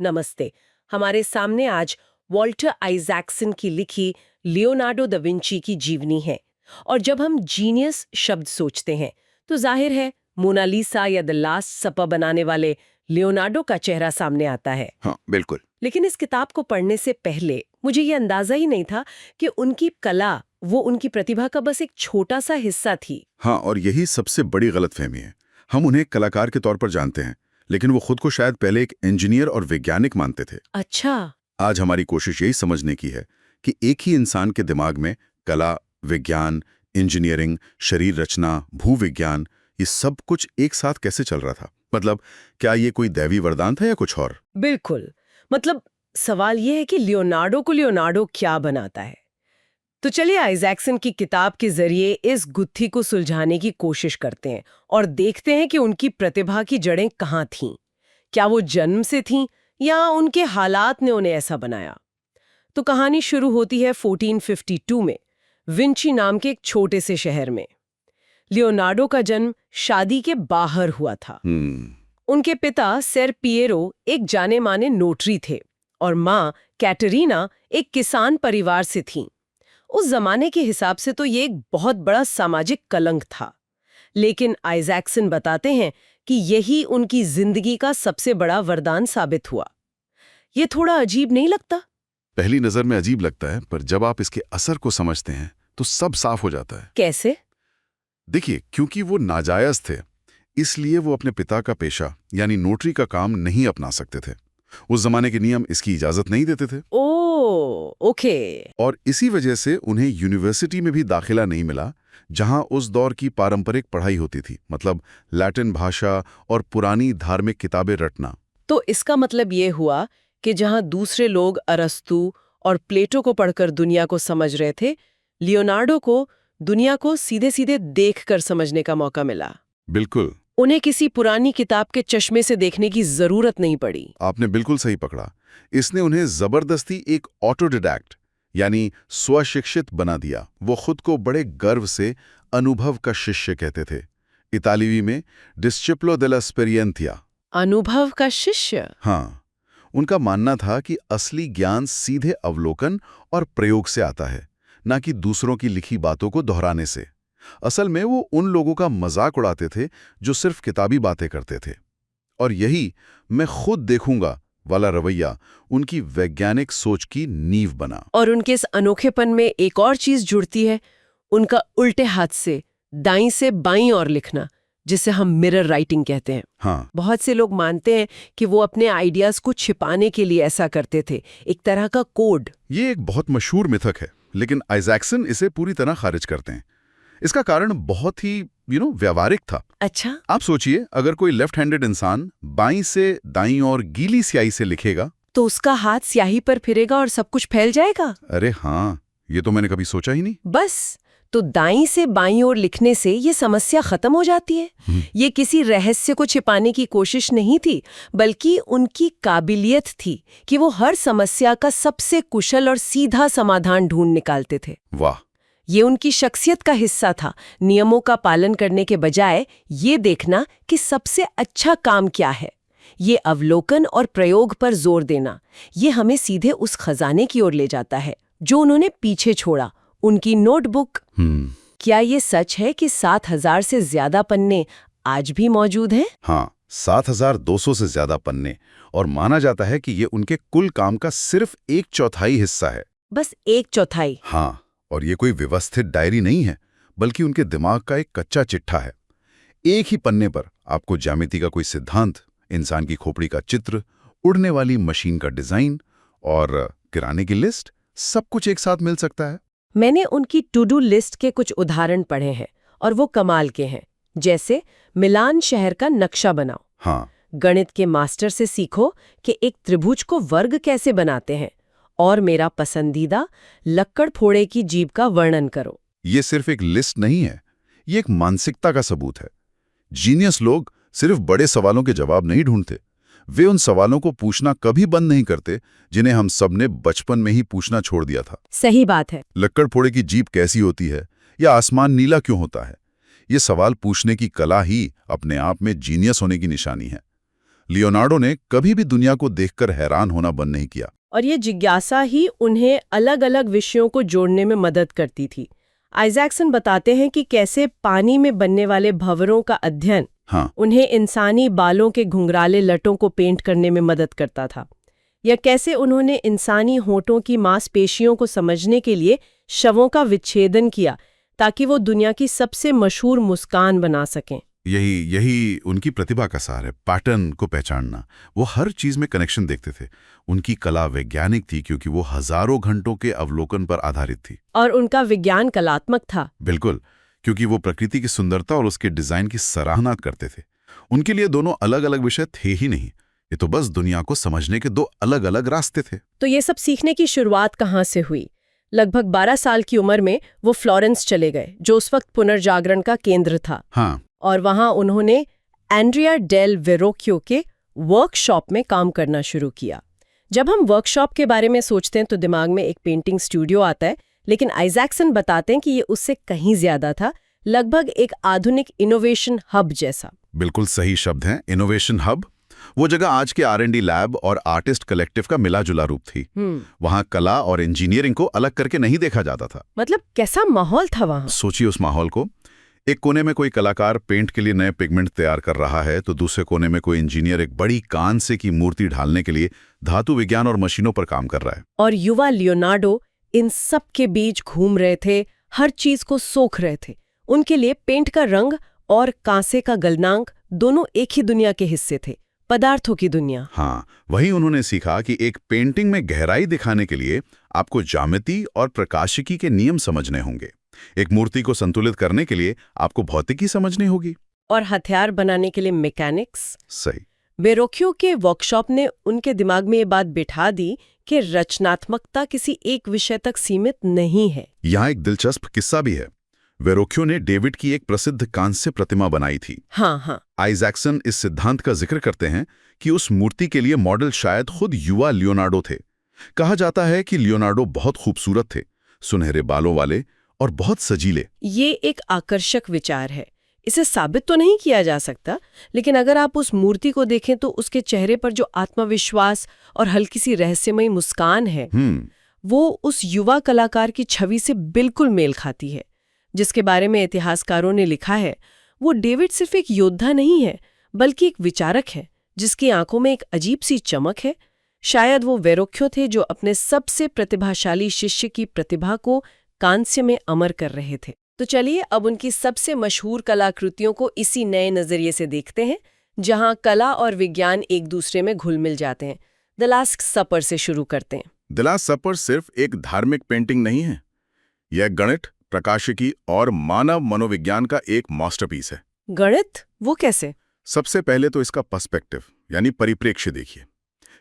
नमस्ते। हमारे सामने आज वॉल्टर आइजैक्सन की लिखी लियोनार्डो दा विंची की जीवनी है। और जब हम जीनियस शब्द सोचते हैं तो जाहिर है मोनालिसा या द लास्ट सपर बनाने वाले लियोनार्डो का चेहरा सामने आता है। हाँ, बिल्कुल। लेकिन इस किताब को पढ़ने से पहले मुझे ये अंदाजा ही नहीं था कि उनकी कला, वो उनकी प्रतिभा का बस एक छोटा सा हिस्सा थी। हाँ, और यही सबसे बड़ी गलतफहमी है। हम उन्हें कलाकार के तौर पर जानते हैं, लेकिन वो खुद को शायद पहले एक इंजीनियर और वैज्ञानिक मानते थे। अच्छा। आज हमारी कोशिश यही समझने की है कि एक ही इंसान के दिमाग में कला, विज्ञान, इंजीनियरिंग, शरीर रचना, भूविज्ञान, ये सब कुछ एक साथ कैसे चल रहा था। मतलब क्या ये कोई दैवी वरदान था या कुछ और? बिल्कुल। मतलब सवाल ये है कि लियोनार्डो को लियोनार्डो क्या बनाता है। तो चलिए आइजैक्सन की किताब के जरिए इस गुत्थी को सुलझाने की कोशिश करते हैं और देखते हैं कि उनकी प्रतिभा की जड़ें कहाँ थीं। क्या वो जन्म से थीं या उनके हालात ने उन्हें ऐसा बनाया। तो कहानी शुरू होती है 1452 में, विंची नाम के एक छोटे से शहर में। लियोनार्डो का जन्म शादी के बाहर हुआ था। उनके पिता सर पिएरो एक जाने माने नोटरी थे और माँ कैटरीना एक किसान परिवार से थीं। उस जमाने के हिसाब से तो ये एक बहुत बड़ा सामाजिक कलंक था। लेकिन आइजैक्सन बताते हैं कि यही उनकी जिंदगी का सबसे बड़ा वरदान साबित हुआ। ये थोड़ा अजीब नहीं लगता? पहली नजर में अजीब लगता है, पर जब आप इसके असर को समझते हैं तो सब साफ हो जाता है। कैसे? देखिए, क्योंकि वो नाजायज थे, इसलिए वो अपने पिता का पेशा यानी नोटरी का काम नहीं अपना सकते थे। उस जमाने के नियम इसकी इजाजत नहीं देते थे। ओह, ओके। और इसी वजह से उन्हें यूनिवर्सिटी में भी दाखिला नहीं मिला, जहां उस दौर की पारंपरिक पढ़ाई होती थी, मतलब लैटिन भाषा और पुरानी धार्मिक किताबें रटना। तो इसका मतलब ये हुआ कि जहां दूसरे लोग अरस्तू और प्लेटो को पढ़कर दुनिया को समझ रहे थे, लियोनार्डो को दुनिया को सीधे सीधे देखकर समझने का मौका मिला। बिल्कुल। उन्हें किसी पुरानी किताब के चश्मे से देखने की जरूरत नहीं पड़ी। आपने बिल्कुल सही पकड़ा। इसने उन्हें जबरदस्ती एक ऑटोडिडैक्ट यानी स्वशिक्षित बना दिया। वो खुद को बड़े गर्व से अनुभव का शिष्य कहते थे। इतालवी में डिस्चिप्लो डेला स्पेरिएंतिया। अनुभव का शिष्य? हाँ, उनका मानना था कि असली ज्ञान सीधे अवलोकन और प्रयोग से आता है, ना कि दूसरों की लिखी बातों को दोहराने से। असल में वो उन लोगों का मजाक उड़ाते थे जो सिर्फ किताबी बातें करते थे। और यही मैं खुद देखूंगा वाला रवैया उनकी वैज्ञानिक सोच की नींव बना। और उनके इस अनोखेपन में एक और चीज जुड़ती है, उनका उल्टे हाथ से दाईं से बाईं ओर लिखना, जिसे हम मिरर राइटिंग कहते हैं। हाँ, बहुत से लोग मानते हैं कि वो अपने आइडियाज को छिपाने के लिए ऐसा करते थे, एक तरह का कोड। ये एक बहुत मशहूर मिथक है, लेकिन आइजैक्सन इसे पूरी तरह खारिज करते हैं। इसका कारण बहुत ही व्यावहारिक था। अच्छा। आप सोचिए, अगर कोई लेफ्ट हैंडेड इंसान बाईं से दाईं और गीली स्याही से लिखेगा तो उसका हाथ स्याही पर फिरेगा और सब कुछ फैल जाएगा। अरे हाँ, ये तो मैंने कभी सोचा ही नहीं। बस, तो दाईं से बाईं ओर लिखने से ये समस्या खत्म हो जाती है। ये किसी रहस्य को छिपाने की कोशिश नहीं थी, बल्कि उनकी काबिलियत थी कि वो हर समस्या का सबसे कुशल और सीधा समाधान ढूंढ निकालते थे। वाह। ये उनकी शख्सियत का हिस्सा था, नियमों का पालन करने के बजाय ये देखना कि सबसे अच्छा काम क्या है। ये अवलोकन और प्रयोग पर जोर देना, ये हमें सीधे उस खजाने की ओर ले जाता है जो उन्होंने पीछे छोड़ा, उनकी नोटबुक। क्या ये सच है कि 7,000 से ज्यादा पन्ने आज भी मौजूद हैं? हाँ, 7,200 से ज्यादा पन्ने, और माना जाता है कि ये उनके कुल काम का सिर्फ 1/4 हिस्सा है। बस 1/4? हाँ, और ये कोई व्यवस्थित डायरी नहीं है, बल्कि उनके दिमाग का एक कच्चा चिट्ठा है। एक ही पन्ने पर आपको ज्यामिति का कोई सिद्धांत, इंसान की खोपड़ी का चित्र, उड़ने वाली मशीन का डिजाइन और किराने की लिस्ट, सब कुछ एक साथ मिल सकता है। मैंने उनकी टू डू लिस्ट के कुछ उदाहरण पढ़े हैं और वो कमाल के हैं। जैसे मिलान शहर का नक्शा बनाओ। हाँ, गणित के मास्टर से सीखो कि एक त्रिभुज को वर्ग कैसे बनाते हैं। और मेरा पसंदीदा, लक्कड़ फोड़े की जीभ का वर्णन करो। ये सिर्फ एक लिस्ट नहीं है, ये एक मानसिकता का सबूत है। जीनियस लोग सिर्फ बड़े सवालों के जवाब नहीं ढूंढते, वे उन सवालों को पूछना कभी बंद नहीं करते जिन्हें हम सब ने बचपन में ही पूछना छोड़ दिया था। सही बात है। लक्कड़ फोड़े की जीभ कैसी होती है, या आसमान नीला क्यों होता है? ये सवाल पूछने की कला ही अपने आप में जीनियस होने की निशानी है। लियोनार्डो ने कभी भी दुनिया को देखकर हैरान होना बंद नहीं किया। और ये जिज्ञासा ही उन्हें अलग-अलग विषयों को जोड़ने में मदद करती थी। आइजैक्सन बताते हैं कि कैसे पानी में बनने वाले भंवरों का अध्ययन हाँ, उन्हें इंसानी बालों के घुंघराले लटों को पेंट करने में मदद करता था, या कैसे उन्होंने इंसानी होठों की मांसपेशियों को समझने के लिए शवों का विच्छेदन किया ताकि वो दुनिया की सबसे मशहूर मुस्कान बना सकें। यही उनकी प्रतिभा का सार है, पैटर्न को पहचानना। वो हर चीज में कनेक्शन देखते थे। उनकी कला वैज्ञानिक थी क्योंकि वो हजारों घंटों के अवलोकन पर आधारित थी। और उनका विज्ञान कलात्मक था। बिल्कुल, क्योंकि वो प्रकृति की सुंदरता और उसके डिजाइन की सराहना करते थे। उनके लिए दोनों अलग अलग विषय थे ही नहीं, ये तो बस दुनिया को समझने के दो अलग अलग रास्ते थे। तो ये सब सीखने की शुरुआत कहाँ से हुई? लगभग 12 साल की उम्र में वो फ्लोरेंस चले गए, जो उस वक्त पुनर्जागरण का केंद्र था। हाँ, और वहां उन्होंने एंड्रिया डेल वेरोक्यो के वर्कशॉप में काम करना शुरू किया। जब हम वर्कशॉप के बारे में सोचते हैं तो दिमाग में एक पेंटिंग स्टूडियो आता है, लेकिन आइजैक्सन बताते हैं कि ये उससे कहीं ज्यादा था, लगभग एक आधुनिक इनोवेशन हब जैसा। बिल्कुल सही शब्द है, इनोवेशन हब। वो जगह आज के R&D लैब और आर्टिस्ट कलेक्टिव का मिला जुला रूप थी। वहां कला और इंजीनियरिंग को अलग करके नहीं देखा जाता था। मतलब कैसा माहौल था वहां? सोचिए उस माहौल को। एक कोने में कोई कलाकार पेंट के लिए नए पिगमेंट तैयार कर रहा है, तो दूसरे कोने में कोई इंजीनियर एक बड़ी कांसे की मूर्ति ढालने के लिए धातु विज्ञान और मशीनों पर काम कर रहा है। और युवा लियोनार्डो इन सब के बीच घूम रहे थे, हर चीज को सोख रहे थे। उनके लिए पेंट का रंग और कांसे का गलनांक दोनों एक ही दुनिया के हिस्से थे, पदार्थों की दुनिया। हाँ, वही उन्होंने सीखा कि एक पेंटिंग में गहराई दिखाने के लिए आपको ज्यामिति और प्रकाशिकी के नियम समझने होंगे। एक मूर्ति को संतुलित करने के लिए आपको भौतिकी समझनी होगी, और हथियार बनाने के लिए मैकेनिक्स। सही। वेरोक्यो के वर्कशॉप ने उनके दिमाग में ये बात बिठा दी कि रचनात्मकता किसी एक विषय तक सीमित नहीं है। यहाँ एक दिलचस्प किस्सा भी है। वेरोक्यो ने डेविड की एक प्रसिद्ध कांस्य प्रतिमा बनाई थी। हाँ। आइजैक्सन इस सिद्धांत का जिक्र करते हैं कि उस मूर्ति के लिए मॉडल शायद खुद युवा लियोनार्डो थे। कहा जाता है कि लियोनार्डो बहुत खूबसूरत थे, सुनहरे बालों वाले और बहुत सजीले। ये एक आकर्षक विचार है। इसे साबित तो नहीं किया जा सकता, लेकिन अगर आप उस मूर्ति को देखें तो उसके चेहरे पर जो आत्मविश्वास और हल्की सी रहस्यमयी मुस्कान है, वो उस युवा कलाकार की छवि से बिल्कुल मेल खाती है, जिसके बारे में इतिहासकारों ने लिखा है। वो डेविड सिर्फ एक योद्धा नहीं है, बल्कि एक विचारक है, जिसकी आंखों में एक अजीब सी चमक है। शायद वो वेरोक्यो थे जो अपने सबसे प्रतिभाशाली शिष्य की प्रतिभा को कांस्य में अमर कर रहे थे। तो चलिए अब उनकी सबसे मशहूर कलाकृतियों को इसी नए नजरिए से देखते हैं, जहां कला और विज्ञान एक दूसरे में घुल मिल जाते हैं। द लास्ट सपर से शुरू करते हैं। द लास्ट सपर सिर्फ एक धार्मिक पेंटिंग नहीं है, यह गणित, प्रकाशिकी और मानव मनोविज्ञान का एक मास्टरपीस है। गणित? वो कैसे? सबसे पहले तो इसका पर्सपेक्टिव यानी परिप्रेक्ष्य देखिए।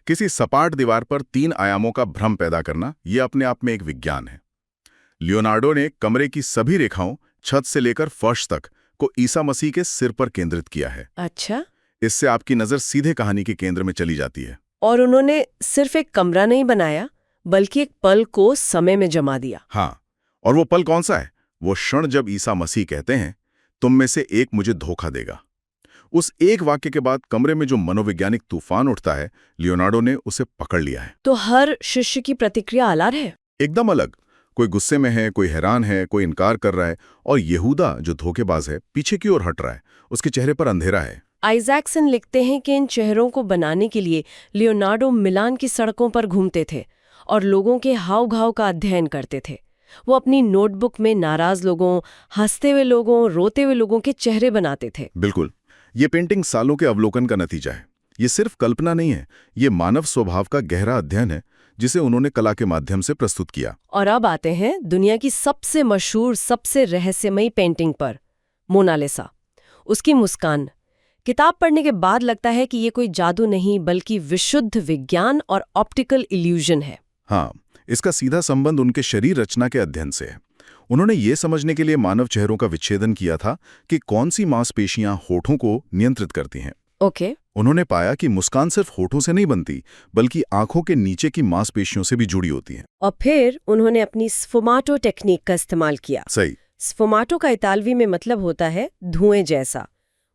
किसी सपाट दीवार पर 3 आयामों का भ्रम पैदा करना, यह अपने आप में एक विज्ञान है। लियोनार्डो ने कमरे की सभी रेखाओं, छत से लेकर फर्श तक, को ईसा मसीह के सिर पर केंद्रित किया है। अच्छा। इससे आपकी नजर सीधे कहानी के केंद्र में चली जाती है। और उन्होंने सिर्फ एक कमरा नहीं बनाया, बल्कि एक पल को समय में जमा दिया। हाँ, और वो पल कौन सा है? वो क्षण जब ईसा मसीह कहते हैं, तुम में से एक मुझे धोखा देगा। उस एक वाक्य के बाद कमरे में जो मनोवैज्ञानिक तूफान उठता है, लियोनार्डो ने उसे पकड़ लिया है। तो हर शिष्य की प्रतिक्रिया अलग है? एकदम अलग। कोई गुस्से में है, कोई हैरान है, कोई इनकार कर रहा है, और यहूदा जो धोखेबाज है पीछे की ओर हट रहा है। उसके चेहरे पर अंधेरा है। आइजैक्सन लिखते हैं कि इन चेहरों को बनाने के लिए लियोनार्डो मिलान की सड़कों पर घूमते थे और लोगों के हाव भाव का अध्ययन करते थे। वो अपनी नोटबुक में नाराज लोगों, हंसते हुए लोगों, रोते हुए लोगों के चेहरे बनाते थे। बिल्कुल, ये पेंटिंग सालों के अवलोकन का नतीजा है। ये सिर्फ कल्पना नहीं है, ये मानव स्वभाव का गहरा अध्ययन है, जिसे उन्होंने कला के माध्यम से प्रस्तुत किया। और अब आते हैं दुनिया की सबसे मशहूर, सबसे रहस्यमयी पेंटिंग पर, मोनालिसा। उसकी मुस्कान। किताब पढ़ने के बाद लगता है कि ये कोई जादू नहीं, बल्कि विशुद्ध विज्ञान और ऑप्टिकल इल्यूजन है। हाँ, इसका सीधा संबंध उनके शरीर रचना के अध्ययन से है। उन्होंने ये समझने के लिए मानव चेहरों का विच्छेदन किया था कि कौन सी मांसपेशियां होठों को नियंत्रित करती हैं। ओके। उन्होंने पाया कि मुस्कान सिर्फ होठों से नहीं बनती, बल्कि आंखों के नीचे की मांसपेशियों से भी जुड़ी होती हैं। और फिर उन्होंने अपनी स्फुमाटो टेक्निक का इस्तेमाल किया। सही। स्फुमाटो का इतालवी में मतलब होता है धुएं जैसा।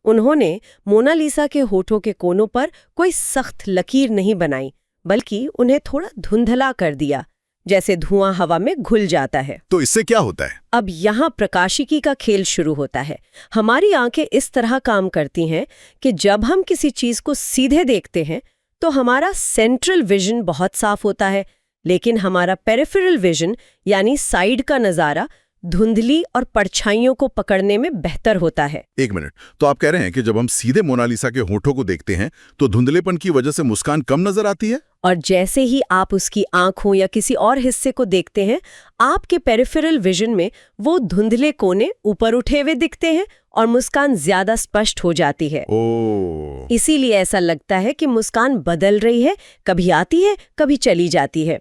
उन्होंने मोनालिसा के होठों के कोनों पर कोई सख्त लकीर नहीं बनाई, बल्कि उन्हें थोड़ा धुंधला कर दिया, जैसे धुआं हवा में घुल जाता है। तो इससे क्या होता है? अब यहाँ प्रकाशिकी का खेल शुरू होता है। हमारी आंखें इस तरह काम करती हैं कि जब हम किसी चीज को सीधे देखते हैं तो हमारा सेंट्रल विजन बहुत साफ होता है, लेकिन हमारा पेरिफेरल विजन यानी साइड का नजारा धुंधली और परछाइयों को पकड़ने में बेहतर होता है। एक मिनट, तो आप कह रहे हैं कि जब हम सीधे मोनालिसा के होठों को देखते हैं तो धुंधलेपन की वजह से मुस्कान कम नजर आती है? और जैसे ही आप उसकी आंखों या किसी और हिस्से को देखते हैं, आपके पेरिफेरल विजन में वो धुंधले कोने ऊपर उठे हुए दिखते हैं और मुस्कान ज्यादा स्पष्ट हो जाती है। ओह, इसीलिए ऐसा लगता है कि मुस्कान बदल रही है, कभी आती है, कभी चली जाती है।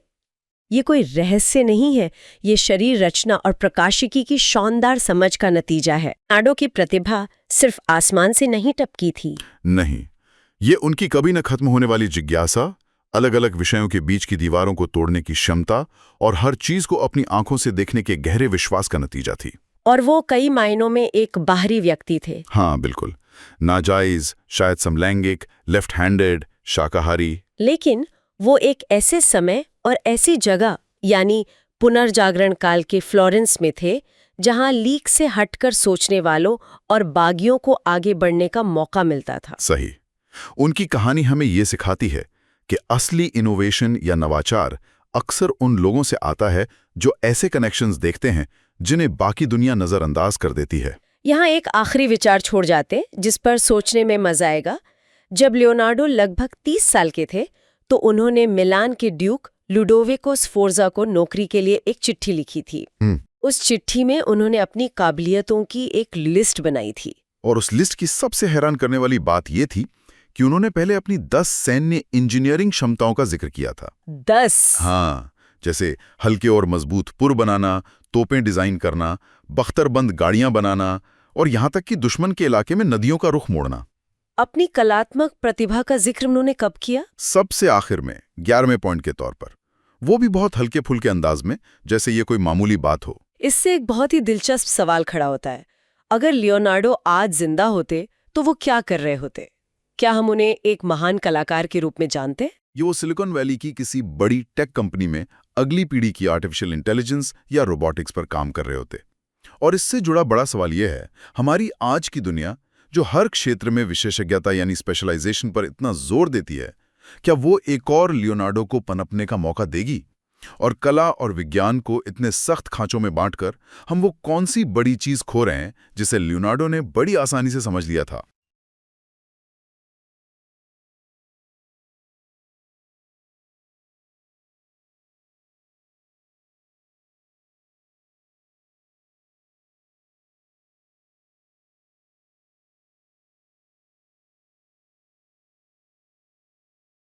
ये कोई रहस्य नहीं है, ये शरीर रचना और प्रकाशिकी की शानदार समझ का नतीजा है। लियोनार्डो की प्रतिभा सिर्फ आसमान से नहीं टपकी थी। नहीं, ये उनकी कभी न खत्म होने वाली जिज्ञासा, अलग अलग विषयों के बीच की दीवारों को तोड़ने की क्षमता और हर चीज को अपनी आंखों से देखने के गहरे विश्वास का नतीजा थी। और वो कई मायनों में एक बाहरी व्यक्ति थे। हाँ बिल्कुल, नाजायज, शायद समलैंगिक, लेफ्ट हैंडेड, शाकाहारी, लेकिन वो एक ऐसे समय और ऐसी जगह यानी पुनर्जागरण काल के फ्लोरेंस में थे, जहां लीक से हटकर सोचने वालों और बागियों को आगे बढ़ने का मौका मिलता था। सही। उनकी कहानी हमें ये सिखाती है कि असली इनोवेशन या नवाचार अक्सर उन लोगों से आता है जो ऐसे कनेक्शंस देखते हैं जिन्हें बाकी दुनिया नजरअंदाज कर देती है। यहाँ एक आखिरी विचार छोड़ जाते जिस पर सोचने में मजा आएगा। जब लियोनार्डो लगभग 30 साल के थे तो उन्होंने मिलान के ड्यूक लुडोविको स्फोर्जा को नौकरी के लिए एक चिट्ठी लिखी थी। उस चिट्ठी में उन्होंने अपनी काबिलियतों की एक लिस्ट बनाई थी। और उस लिस्ट की सबसे हैरान करने वाली बात यह थी कि उन्होंने पहले अपनी 10 सैन्य इंजीनियरिंग क्षमताओं का जिक्र किया था। 10? हाँ, जैसे हल्के और मजबूत पुर बनाना, तोपें डिजाइन करना, बख्तरबंद गाड़ियां बनाना और यहां तक कि दुश्मन के इलाके में नदियों का रुख मोड़ना। अपनी कलात्मक प्रतिभा का जिक्र उन्होंने कब किया? सबसे आखिर में 11वें पॉइंट के तौर पर, वो भी बहुत हल्के फुल्के अंदाज में, जैसे ये कोई मामूली बात हो। इससे एक बहुत ही दिलचस्प सवाल खड़ा होता है। अगर लियोनार्डो आज जिंदा होते तो वो क्या कर रहे होते? क्या हम उन्हें एक महान कलाकार के रूप में जानते? ये वो सिलिकॉन वैली की किसी बड़ी टेक कंपनी में अगली पीढ़ी की आर्टिफिशियल इंटेलिजेंस या रोबोटिक्स पर काम कर रहे होते। और इससे जुड़ा बड़ा सवाल यह है, हमारी आज की दुनिया जो हर क्षेत्र में विशेषज्ञता यानी स्पेशलाइजेशन पर इतना जोर देती है, क्या वो एक और लियोनार्डो को पनपने का मौका देगी? और कला और विज्ञान को इतने सख्त खांचों में बांटकर हम वो कौन सी बड़ी चीज खो रहे हैं जिसे लियोनार्डो ने बड़ी आसानी से समझ लिया था?